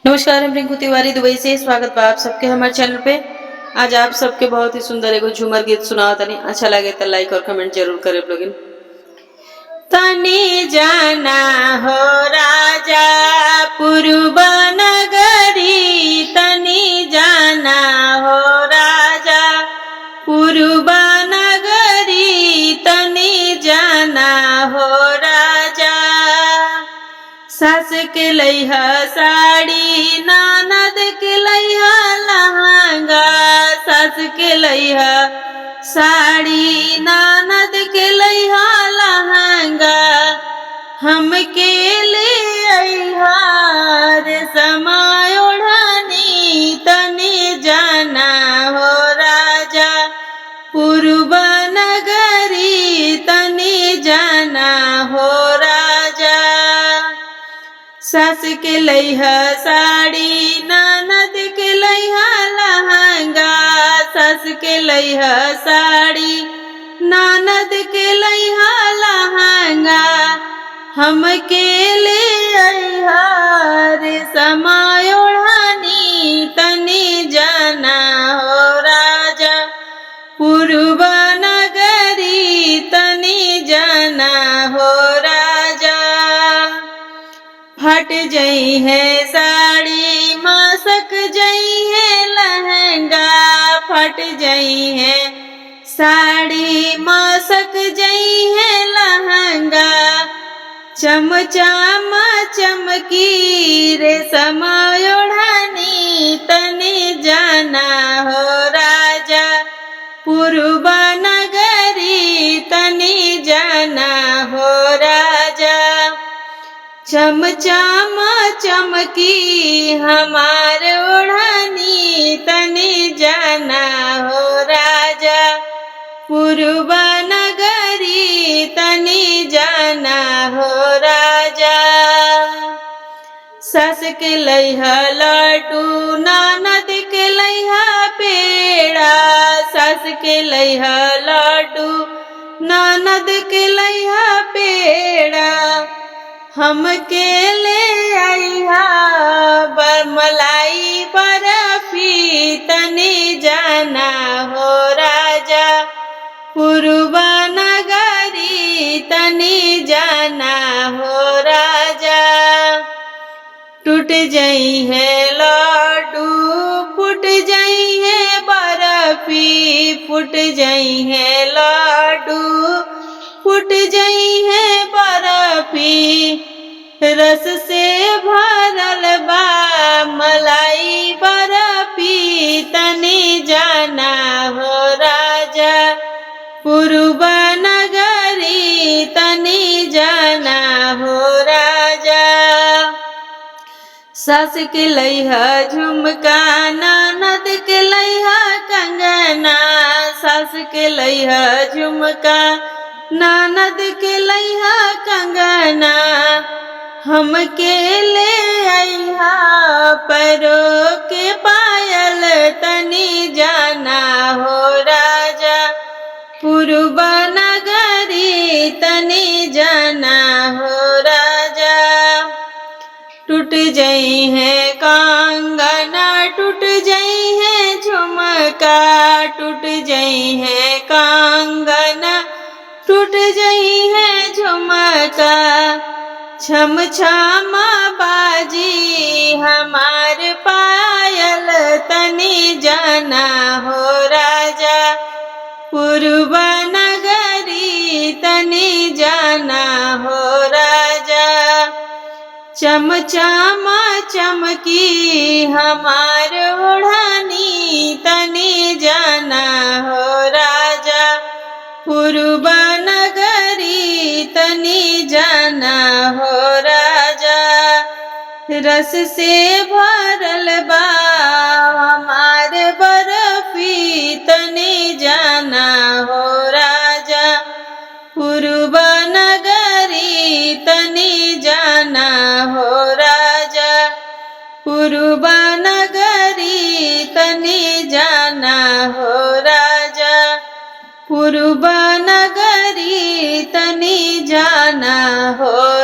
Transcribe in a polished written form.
नमस्कार, हम रिंकू तिवारी दुबई से स्वागत बा आप सबके हमारे चैनल पे। आज आप सबके बहुत ही सुंदर एगो झूमर गीत सुनाओ तनी। अच्छा लगे तो लाइक और कमेंट जरूर करे लोगिन। तनी जाना हो राजा पूर्व नगरी, तनी जाना हो राजा पूर्व नगरी, तनी जाना हो राजा। सास के लैहा साड़ी, ननद के लैहा लहंगा, सास के लैहा साड़ी, ननद के लैहा लहंगा। हमके ले अइहा रेशमा ओढ़नी, तनी जाना हो राजा पूर्व नगरी, तनी जाना हो राजा। सास के लैहा साड़ी, ननद के लैहा लहंगा, सास के लैहा साड़ी, ननद के लैहा लहंगा। हमके ले अइहा रेशमा ओढ़नी, तनी जाना हो राजा पूर्व नगरी, तनी जाना हो राजा। फट जई है साड़ी, मसक जई है लहंगा, फट जई है साड़ी, मसक जई है लहंगा। चमचम चमकी रेशमा ओढ़नी, तनी जाना हो राजा पूर्व नगरी, तनी जाना हो राजा। चमचम चमकी हमार ओढ़नी, तनी जाना हो राजा पूर्व नगरी, तनी जाना हो राजा। सास के लैहा लड्डू, ननद के लैहा पेड़ा, सास के लैहा लड्डू, ननद के लैहा पेड़ा। हमके ले अइहा मलाई बर्फी, तनी जाना हो राजा पूर्व नगरी, तनी जाना हो राजा। टूट जई है लड्डू, फूट जई है बर्फी, फूट जई है लड्डू, फूट जई है बर्फी। रस से भरल बा मलाई बर्फी, तनी जाना हो राजा पूर्व नगरी, तनी जाना हो राजा। सास के लैहा झुमका, ननद के लैहा कंगना, सास के लैहा झुमका, ननद के लैहा कंगना। हमके ले अइहा पैरों के पायल, तनी जाना हो राजा पूर्व नगरी, तनी जाना हो राजा। टूट जई है कंगना, टूट जई है झुमका, टूट जई है कंगना, टूट जई है झुमका। छम छम बाजी हमार पायल, तनी जाना हो राजा पूर्व नगरी, तनी जाना हो राजा। चमचम चमकी हमार ओढ़नी, तनी जाना हो राजा पूर्व नगरी, तनी जाना हो राजा। रस से भरल बा हमार बर्फी, तनी जाना हो राजा पूर्व नगरी, तनी जाना हो राजा पूर्व नगरी, तनी जाना हो राजा पूर्व नगरी, तनी जाना हो